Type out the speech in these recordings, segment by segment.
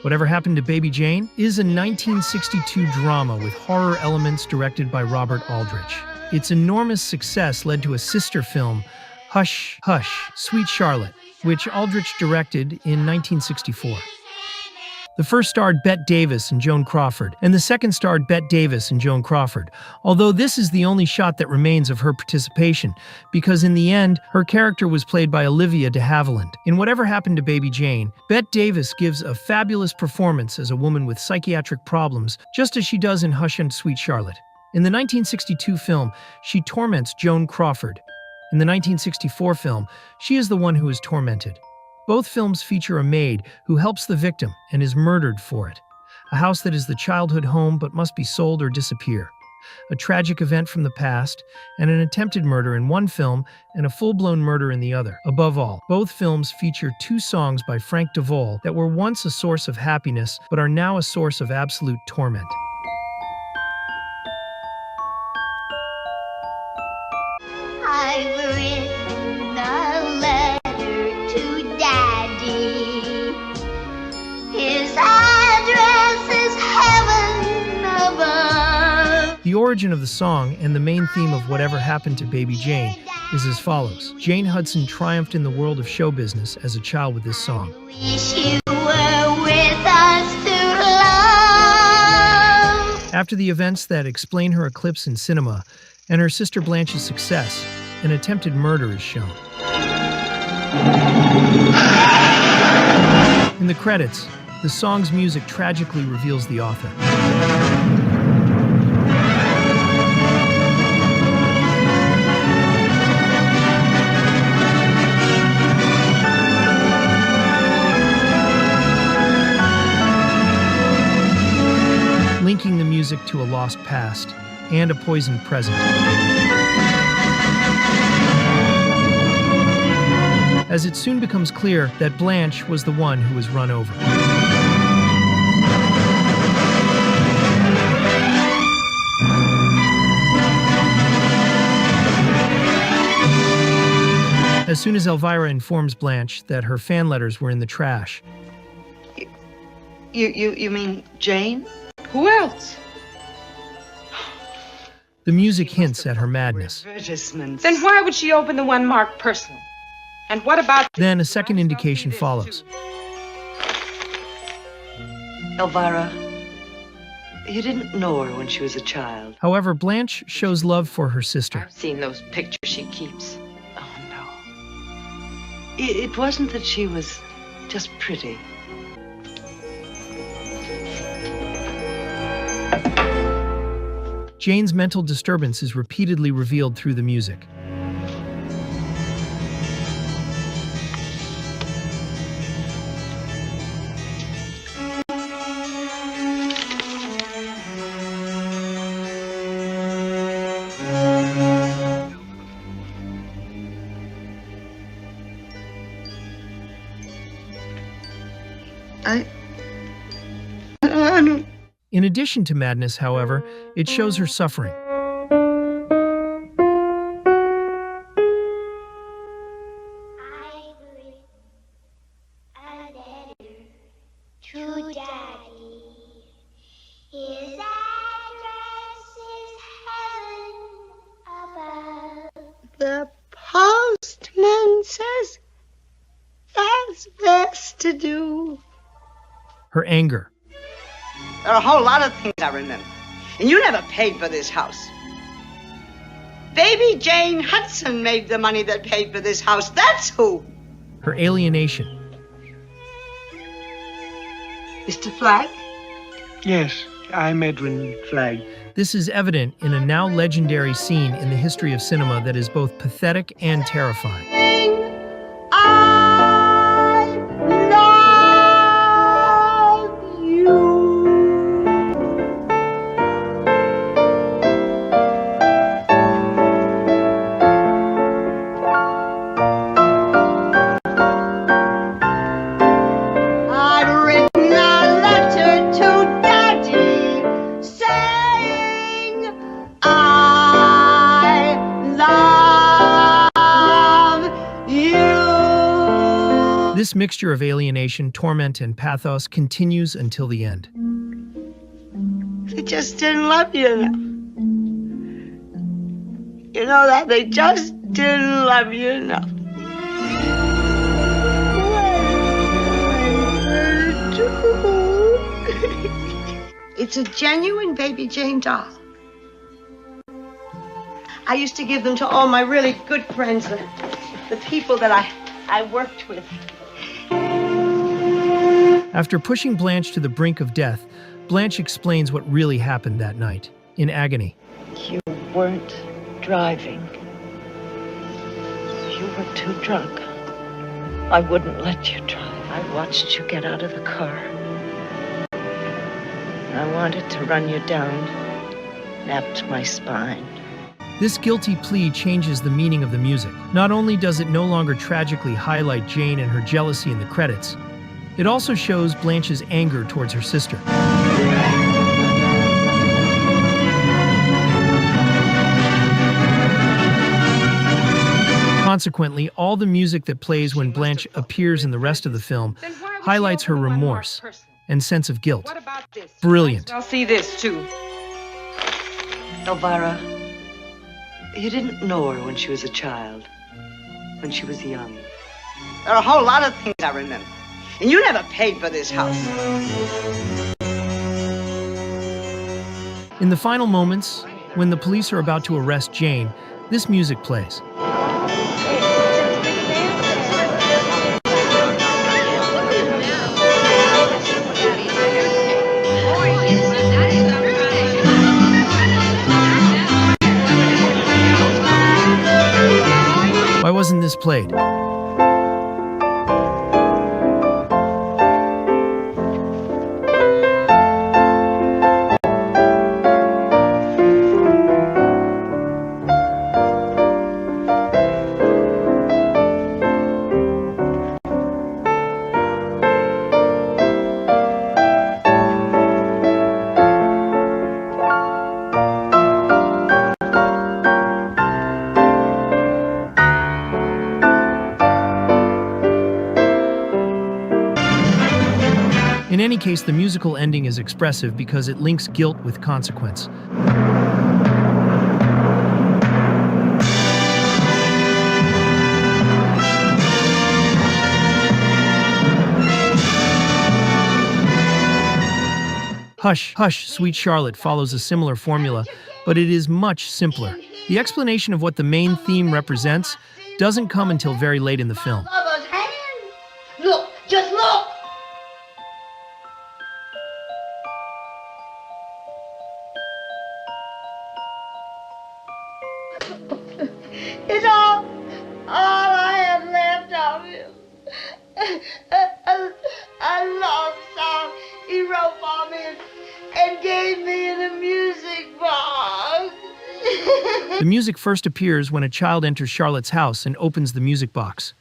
Whatever Happened to Baby Jane is a 1962 drama with horror elements directed by Robert Aldrich. Its enormous success led to a sister film, Hush, Hush, Sweet Charlotte, which Aldrich directed in 1964. The first starred Bette Davis and Joan Crawford, and the second starred Bette Davis and Joan Crawford, although this is the only shot that remains of her participation, because in the end, her character was played by Olivia de Havilland. In Whatever Happened to Baby Jane, Bette Davis gives a fabulous performance as a woman with psychiatric problems, just as she does in Hush and Sweet Charlotte. In the 1962 film, she torments Joan Crawford. In the 1964 film, she is the one who is tormented. Both films feature a maid who helps the victim and is murdered for it. A house that is the childhood home but must be sold or disappear. A tragic event from the past, and an attempted murder in one film and a full-blown murder in the other. Above all, both films feature 2 songs by Frank DeVol that were once a source of happiness but are now a source of absolute torment. I've written a letter to Daddy. His address is heaven above. The origin of the song and the main theme of Whatever Happened to Baby Jane is as follows. Jane Hudson triumphed in the world of show business as a child with this song. Wish you were with us to love. After the events that explain her eclipse in cinema and her sister Blanche's success, an attempted murder is shown. In the credits, the song's music tragically reveals the author. Linking the music to a lost past and a poisoned present. As it soon becomes clear that Blanche was the one who was run over. As soon as Elvira informs Blanche that her fan letters were in the trash. You mean Jane? Who else? The music hints at her madness. Advertisements. Then why would she open the one marked personal? And what about... Then a second indication follows. Elvira, you didn't know her when she was a child. However, Blanche shows love for her sister. I've seen those pictures she keeps. Oh, no. It wasn't that she was just pretty. Jane's mental disturbance is repeatedly revealed through the music. In addition to madness, however, it shows her suffering. To Daddy. His address is heaven above. The postman says that's best to do. Her anger. There are a whole lot of things I remember. And you never paid for this house. Baby Jane Hudson made the money that paid for this house. That's who. Her alienation. Mr. Flagg? Yes, I'm Edwin Flagg. This is evident in a now legendary scene in the history of cinema that is both pathetic and terrifying. You This mixture of alienation, torment, and pathos continues until the end. They just didn't love you enough. You know that? They just didn't love you enough. It's a genuine Baby Jane doll. I used to give them to all my really good friends, the people that I worked with. After pushing Blanche to the brink of death, Blanche explains what really happened that night, in agony. You weren't driving. You were too drunk. I wouldn't let you drive. I watched you get out of the car. I wanted to run you down, napped my spine. This guilty plea changes the meaning of the music. Not only does it no longer tragically highlight Jane and her jealousy in the credits, it also shows Blanche's anger towards her sister. Consequently, all the music that plays when Blanche appears in the rest of the film highlights her remorse and sense of guilt. What about this? Brilliant. I'll see this too. Elvira, you didn't know her when she was a child, when she was young. There are a whole lot of things I remember. And you never paid for this house. In the final moments, when the police are about to arrest Jane, this music plays. Why wasn't this played? In any case, the musical ending is expressive because it links guilt with consequence. Hush, Hush, Sweet Charlotte follows a similar formula, but it is much simpler. The explanation of what the main theme represents doesn't come until very late in the film. Lover's hand. Look, just look. It's all I have left of him. A love song he wrote for me and gave me in a music box. The music first appears when a child enters Charlotte's house and opens the music box.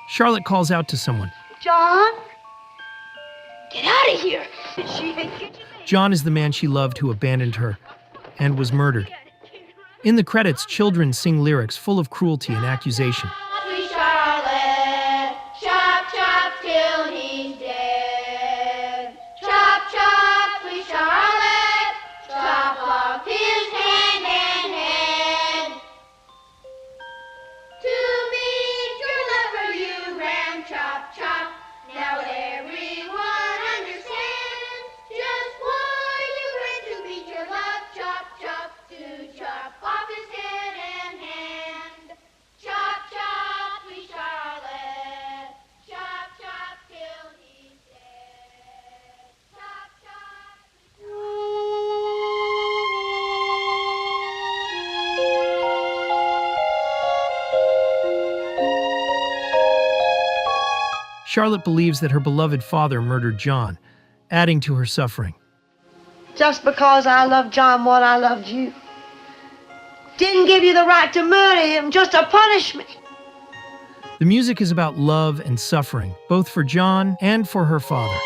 Charlotte calls out to someone. John? Get out of here. John is the man she loved who abandoned her and was murdered. In the credits, children sing lyrics full of cruelty and accusation. Sweet Charlotte, chop, chop till he's dead. Chop, chop, sweet Charlotte, chop off his hand and head. To meet your lover you ran, chop, chop. Now everyone understands just why you ran to meet your love, chop, chop, to chop off his head and hand. Chop, chop, sweet Charlotte, chop, chop till he's dead. Chop, chop, Charlotte believes that her beloved father murdered John, adding to her suffering. Just because I loved John more than I loved you. Didn't give you the right to murder him just to punish me. The music is about love and suffering, both for John and for her father.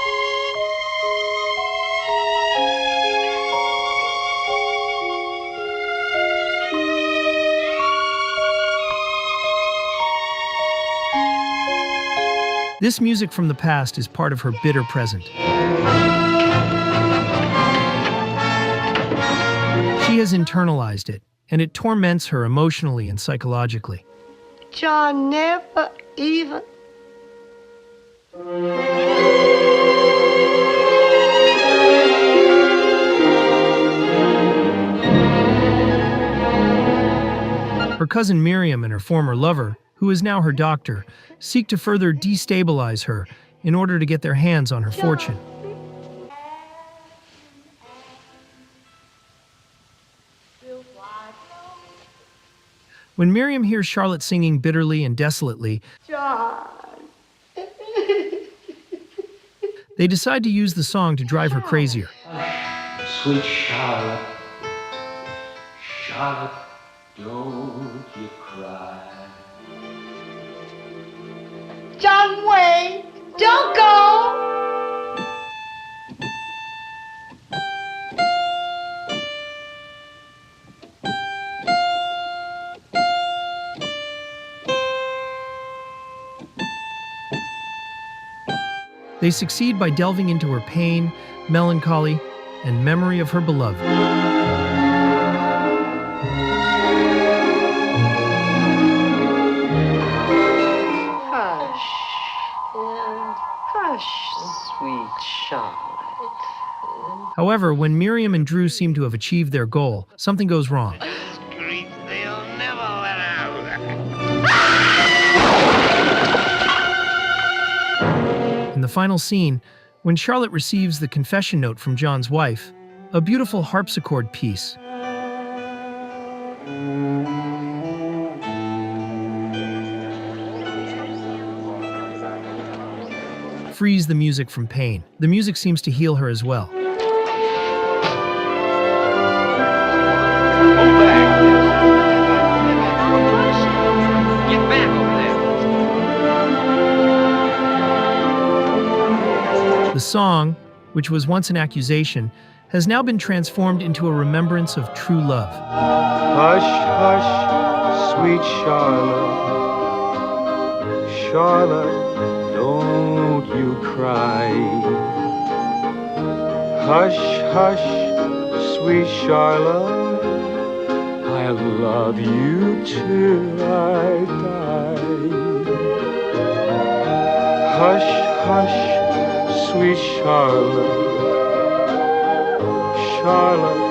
This music from the past is part of her bitter present. She has internalized it, and it torments her emotionally and psychologically. John never even... Her cousin Miriam and her former lover, who is now her doctor, seek to further destabilize her in order to get their hands on her fortune. When Miriam hears Charlotte singing bitterly and desolately, John. they decide to use the song to drive her crazier. Sweet Charlotte, Charlotte, don't you cry. John, wait! Don't go! They succeed by delving into her pain, melancholy, and memory of her beloved. Hush, and hush, sweet Charlotte. However, when Miriam and Drew seem to have achieved their goal, something goes wrong. In the final scene, when Charlotte receives the confession note from John's wife, a beautiful harpsichord piece, frees the music from pain. The music seems to heal her as well. Get back over there. The song, which was once an accusation, has now been transformed into a remembrance of true love. Hush, hush, sweet Charlotte, Charlotte, don't you cry. Hush, hush, sweet Charlotte, I'll love you till I die. Hush, hush, sweet Charlotte, Charlotte,